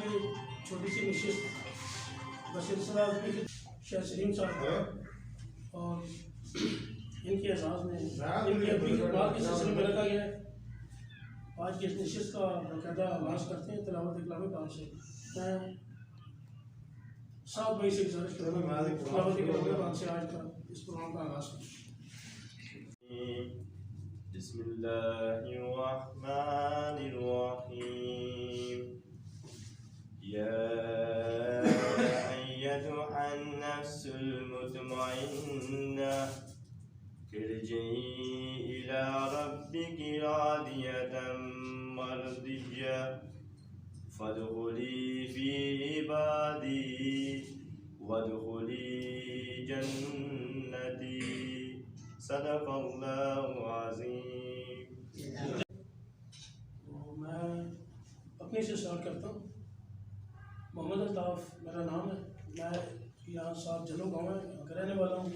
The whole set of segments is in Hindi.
की छोटी सी नशिस्त बसिलसिला शाह सलीम साहब और इनके एजाज़ में इनकी अपनी खिदमत के सिलसिले में रखा गया है। आज की इस नशिस्त का बाकायदा आगाज़ करते हैं तिलावत कलाम पाक से। मैं 7 मई से गुजारिश करूँगा तिलावत कलाम पाक से आज का इस प्रोग्राम का आगाज़ करें। बिस्मिल्लाहिर्रहमानिर्रहीम। या अय्युहन नफ्सुल मुतमइन्ना इरजिई इला रब्बिकी रादियतम मर्दिय्या फदखुली फी इबादी वदखुली जन्नती सदक़ल्लाहु अज़ीम। मैं अपने से स्टार्ट करता हूँ। मोहम्मद अल्ताफ़ मेरा नाम है। मैं यहाँ साहब जलो गाँव है यहाँ का रहने वाला हूँ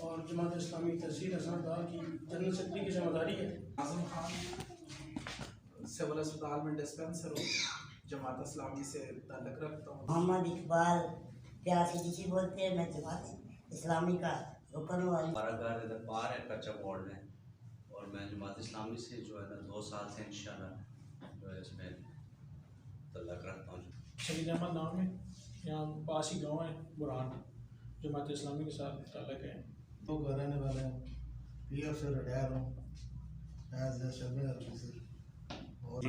और जमात इस्लामी तहसील हसनदार की जनरल सेक्रेटरी की जिम्मेदारी है। आज़म खान सिविल अस्पताल में डिस्पेंसर हूँ, जमात इस्लामी से ताल्लुक़ रखता हूँ। मोहम्मद इकबाल प्यासी जिसे बोलते हैं, मैं जमात इस्लामी का रुकन वाली। हमारा घर इधर पार है कच्चा वार्ड में और मैं जमात इस्लामी से जो है ना 2 साल से इंशाल्लाह जो है इसमें ताल्लुक़ रखता हूँ। शहीद अहमद नाम है, यहाँ पास ही गाँव है बुरहान, जमात इस्लामी के साथ ताल्लुक़ है। तो घर रहने वाले हैं, पीएफ से रिटायर हूँ एज ए शर्मी ऑफिसर और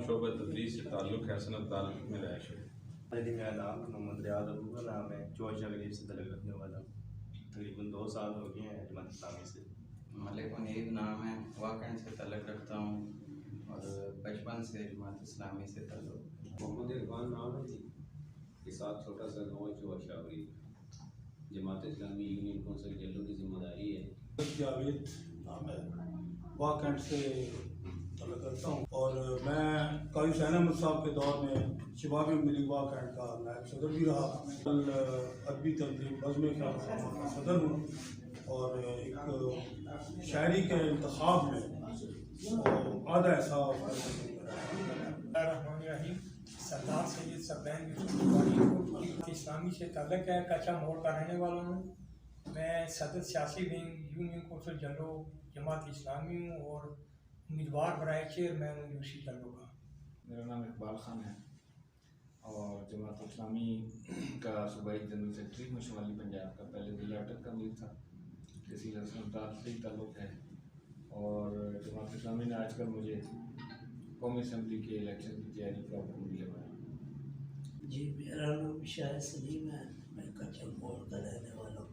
शोबा तदरीस से ताल्लुक़ है सनअताल में रहा है। मेरा नाम मोहम्मद रियाद अबू का नाम है, चौशा गरीब से तलक रखने वाला हूँ। तकरीबन 2 साल हो गए हैं जमात इस्लामी से। मलिक मुनीब नाम है, वाकई से तलक रखता हूँ और बचपन से जमात इस्लामी से तल्लुक़। मोहम्मद इरफान नाम है जी के साथ छोटा सा गाँव चौशा गरीब, जमात इस्लामी यूनियन कौंसिल जल्लू की जिम्मेदारी है। जावेद नाम है, वाकई से तल्लुक़ रखता हूँ और मैं काजी हुसैन अहमद साहब के दौर में शबाब मिली वाकई का नायब सदर भी रहा। अरबी तंजीम बज़्म का सदर हूँ और एक शायरी के इंतखाब में आधा ऐसा सरदार सैयद सफैन इस्लामी से ताल्लुक़ है। कच्चा मोड़ का रहने वाला हूँ। मैं सदर सियासी wing union council जल्लो Jamaat Islami हूँ और उम्मीदवार बनाए चेयरमैन हूँ यूसी जल्लो का। मेरा नाम इकबाल खान है और जमात इस्लामी का सूबाई जनरल सेक्रेटरी हूँ शुमाली पंजाब का। पहले जिला अटक का अमीर था, तहसील हसनदार से ताल्लुक़ है और जमात इस्लामी ने आजकल मुझे कौमी असम्बली के इलेक्शन की तैयारी का हुक्म दिया हुआ है। जी मेरा नाम शाह सलीम है, मैं कच्चा मोड़ का रहने वाला हूँ।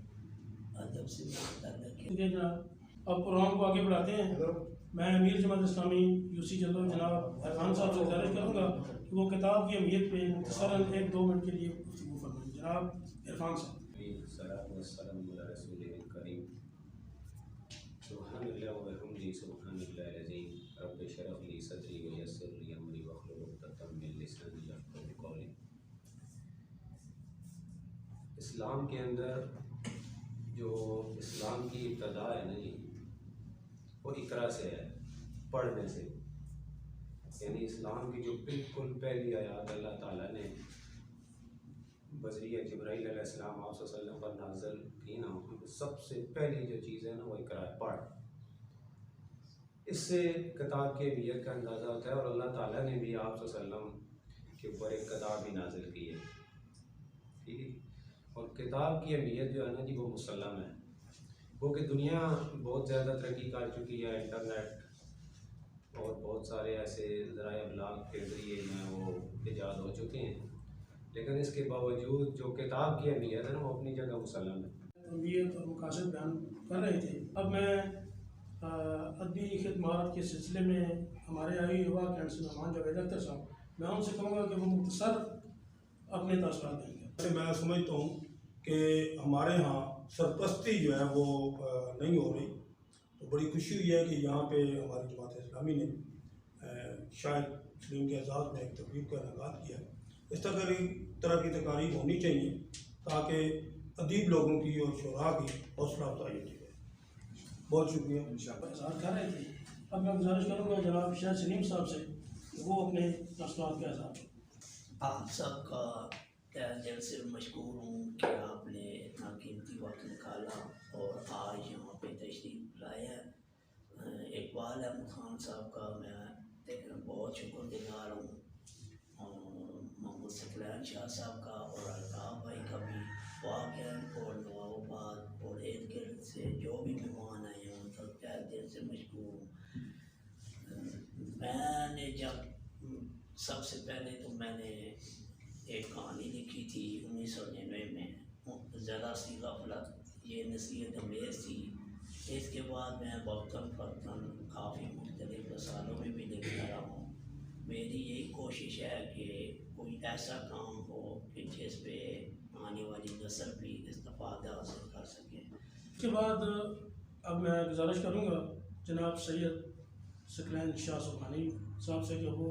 अदब से अब प्रोग्राम को आगे बढ़ाते हैं। मैं अमीर जमात इस्लामी यूसी जल्लो जनाब इरफान साहब से गुजारिश करूँगा कि वो किताब की अहमियत पे मुख्तसरन 1-2 मिनट के लिए गुफ्तगू फरमाएं। जनाब इरफान साहब। इस्लाम के अंदर जो इस्लाम की इब्तदा है ना जी, वो इकरा से है, पढ़ने से। यानी इस्लाम की जो बिल्कुल पहली आयत अल्लाह ताला ने बज़रिया जिब्राइल अलैहिस्सलाम आप सल्लल्लाहु अलैहि वसल्लम पर नाज़िल की ना, सबसे पहली जो चीज़ है ना वो इकरा है, पढ़। इससे किताब की अहमियत का अंदाज़ा होता है और अल्लाह ताला ने भी आप सल्लल्लाहु अलैहि वसल्लम के ऊपर एक किताब भी नाज़िल की है, ठीक है। और किताब की अहमियत जो है ना जी वो मुसल्लम है। वो कि दुनिया बहुत ज़्यादा तरक्की कर चुकी है, इंटरनेट और बहुत सारे ऐसे ज़राए अबलाग के ज़रिए जो हैं वो ईजाद हो चुके हैं, लेकिन इसके बावजूद जो किताब की अहमियत है ना वो अपनी जगह मुसल्लम है। अहमियत और मकासद बयान कर रहे थे। अब मैं अदबी खिदमात के सिलसिले में हमारे आई हुआ कैंसर मेहमान जावेद अख्तर साहब, मैं उनसे कहूँगा कि वो मुख्तसर अपने तासुरात देंगे। मैं समझता हूँ कि हमारे यहाँ सरपरस्ती जो है वो नहीं हो रही, तो बड़ी खुशी हुई है कि यहाँ पे हमारी जमात इस्लामी ने शायद सलीम के एजाज़ में एक तकरीब का इनेकाद किया। इस तरह की तकारीब होनी चाहिए ताकि अदीब लोगों की और शुरा की हौसला अफजाई होती है। बहुत शुक्रिया। इंशाअल्लाह कर रहे थे। अब मैं गुजारिश करूँगा जनाब शाह सलीम साहब से वो अपने मसलात के आज़ाद। आप सबका तहे दिल से मशकूर हूँ कि आपने इतना कीमती वक्त निकाला और आज यहाँ पे तशरीफ लाए हैं। इकबाल अहमद खान साहब का मैं बहुत शुक्रगुजार हूँ, मोहम्मद सकलैन शाह साहब का और अल्ताफ़ भाई का भी, वाक़ और नवाबाद और इर्द गिर्द से जो भी मेहमान आए हैं उनका तहे दिल से मशकूर हूँ। मैंने जब सबसे पहले तो मैंने एक कहानी लिखी थी 1999 में, ज़रा सी गफलत, ये नसीहत अमेज़ थी। इसके बाद मैं वक्तन फ़क्तन काफ़ी मुख्तलिफ रसालों में भी लिखता रहा हूँ। मेरी यही कोशिश है कि कोई ऐसा काम हो कि जिस पे आने वाली नस्ल भी इस्तिफ़ादा हासिल कर सके। इसके बाद अब मैं गुजारिश करूँगा जनाब सैयद सकलैन शाह सुबहानी साहब से कि वो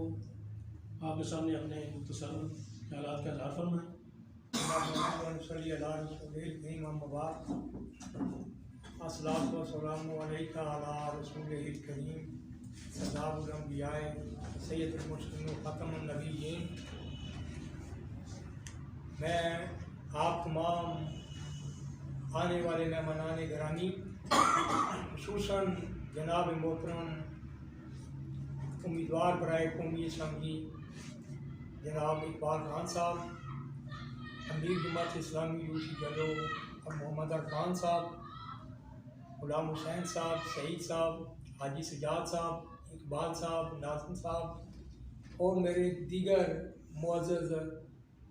आपके सामने अपने मुख्तसर ख्यालात का इज़हार फरमाएँ। अस्सलातु वस्सलामु अलैका अला रसूलिल करीम सदाउल अंबिया सय्यदुल मुरसलीन ख़ातमुन नबिय्यीन। मैं आप तमाम आने वाले मेहमानान गिरामी, खुसूसन जनाब मोहतरम उम्मीदवार बराए कौमी असम्बली जनाब इकबाल खान साहब, अमीर जमात इस्लामी यूसी जलो मोहम्मद अरफान साहब, गुलाम हुसैन साहब, सईद साहब, हाजी सजाद साहब, इकबाल साहब, नाज़िम साहब और मेरे दीगर मुअज़्ज़ज़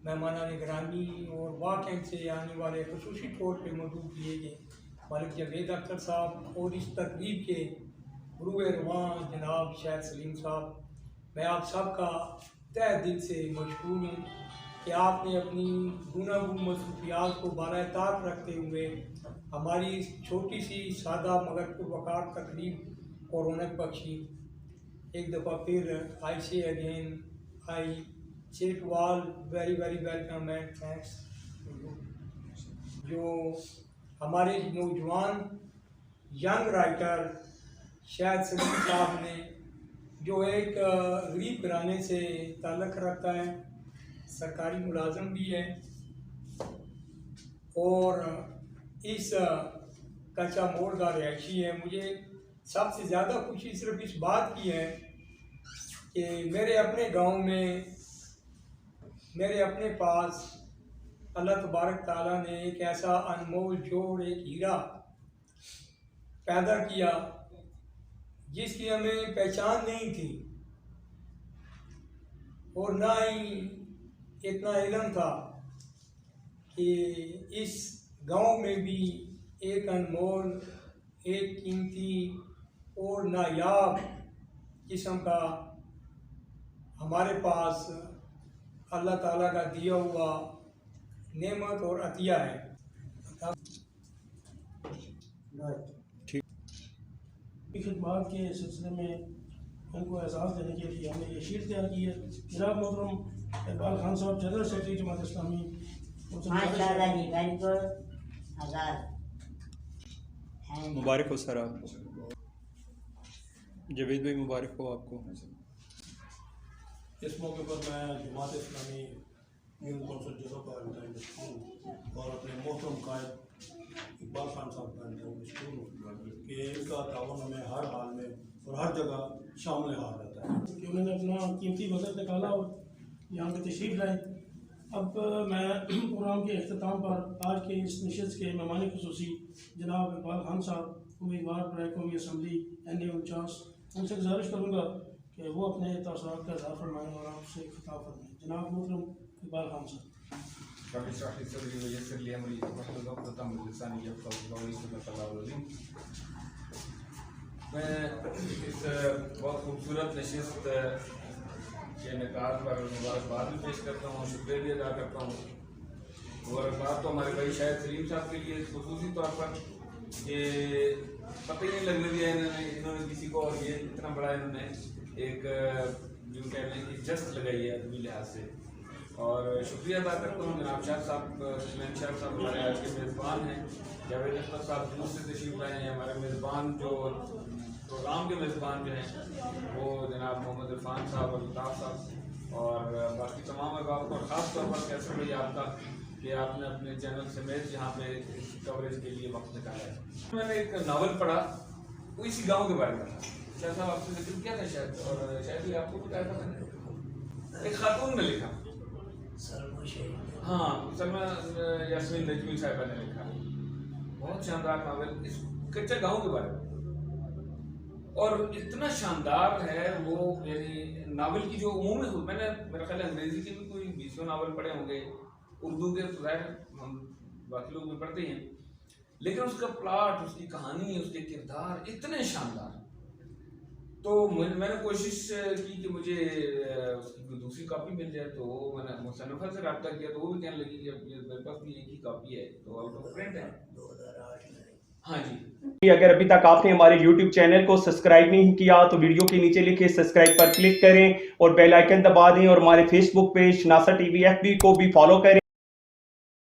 मेहमानान गिरामी और वाक़ई से आने वाले ख़ुसूसी तौर पर मौजूद किए गए मलिक जावेद अख्तर साहब और इस तकरीब के गुरूए रवां जनाब शायद सलीम साहब, मैं आप सब का तहे दिल से मशकूर हूँ कि आपने अपनी गुनागुन मसरूफियात को बालाताक रखते हुए हमारी इस छोटी सी सादा मगर पुरवकार तकरीब को रौनक बख्शी। एक दफ़ा फिर आई से again I say to all very very welcome and thanks. जो हमारे नौजवान यंग राइटर शायद सलीम साहब ने, जो एक गरीब घराने से ताल्लुक़ रखता है, सरकारी मुलाजम भी है और इस कच्चा मोड़ का रिहायशी है। मुझे सबसे ज़्यादा खुशी सिर्फ इस बात की है कि मेरे अपने गांव में, मेरे अपने पास अल्लाह तबारक ताला ने एक ऐसा अनमोल जोड़, एक हीरा पैदा किया जिसकी हमें पहचान नहीं थी और ना ही इतना इल्म था कि इस गांव में भी एक अनमोल, एक कीमती और नायाब किस्म का हमारे पास अल्लाह ताला का दिया हुआ नेमत और अतिया है। खिदमत के सिलसिले में उनको एजाज़ देने के लिए हमने ये शीट तैयार की है। जनाब मोहतरम इकबाल खान साहब, जनरल सेक्रेटरी जमात इस्लामी, मुबारक हो सर आपको। जवेद भाई मुबारक हो आपको। इस मौके पर मैं जमात इस्लामी यूनियन कौंसिल जिलों का और अपने मोहतरम कायद इकबाल खान साहब का मशकूर हूँ कि इनका ताउन हमें हर हाल में और हर जगह शामिल हाल रहता है कि उन्होंने अपना कीमती वक्त निकाला और यहाँ पर तशरीफ़ लाए। अब मैं प्रोग्राम के अख्ताम पर आज के इस नशस्त के मेहमान खुसूसी जनाब इकबाल खान साहब, उम्मीदवार बराए कौमी असम्बली NA49, उनसे गुजारिश करूँगा कि वो अपने तासुरात का इज़हार फरमाएँ और आपसे खिताब फरमाएँ। जनाब मोहतरम इकबाल खान साहब। मैं इस बहुत खूबसूरत नशिस्त के इनेकाद पर मुबारकबाद भी पेश करता हूँ, शुक्रिया भी अदा करता हूँ। मुबारकबाद तो हमारे भाई शायद सलीम साहब के लिए खुसूसी तौर पर कि पता ही नहीं लगने दिया इन्होंने किसी को, और ये इतना बड़ा इन्होंने एक जो कहने की जस्त लगाई है अदबी लिहाज से। और शुक्रिया अदा करता हूँ जनाब शाह साहब, सकलैन शाह साहब हमारे आज के मेज़बान हैं। जावेद अख्तर साहब जुनून से तशरीफ़ लाए हैं। हमारे मेज़बान जो प्रोग्राम के मेज़बान जो हैं वो जनाब मोहम्मद इरफान साहब और अल्ताफ़ साहब और बाकी तमाम अहबाब और ख़ास तौर पर कैसे भैया आपका कि आपने अपने चैनल समेत यहाँ पे कवरेज के लिए वक्त निकाला है। मैंने एक नावल पढ़ा, वो इसी गाँव के बारे में था। शायद साहब आपसे जिक्र किया था शायद, और शायद ही आपको बताया था मैंने। एक खातून ने लिखा, हाँ सलमा यास्मीन नजमी साहिबा ने लिखा, बहुत शानदार नावल इस कच्चे गाँव के बारे में, और इतना शानदार है वो, यानी नावल की जो उमूमी, मैंने मेरा ख्याल अंग्रेजी के भी कोई 20 नावल पढ़े होंगे, उर्दू के हम बाकी लोग भी पढ़ते हैं, लेकिन उसका प्लॉट, उसकी कहानी, उसके किरदार इतने शानदार। तो मैंने कोशिश की कि मुझे उसकी कोई दूसरी कॉपी मिल जाए, तो मैंने मुसन्नफ़ा से रब्ता किया, तो वो भी कहने लगी कि मेरे पास भी एक ही कॉपी है, तो आउट ऑफ प्रिंट है 2008 में। हाँ जी। अगर अभी तक आपने हमारे YouTube चैनल को सब्सक्राइब नहीं किया तो वीडियो के नीचे लिखे सब्सक्राइब पर क्लिक करें और बेल आइकन दबा दें, और हमारे Facebook पेज नासर TV FB को भी फॉलो करें।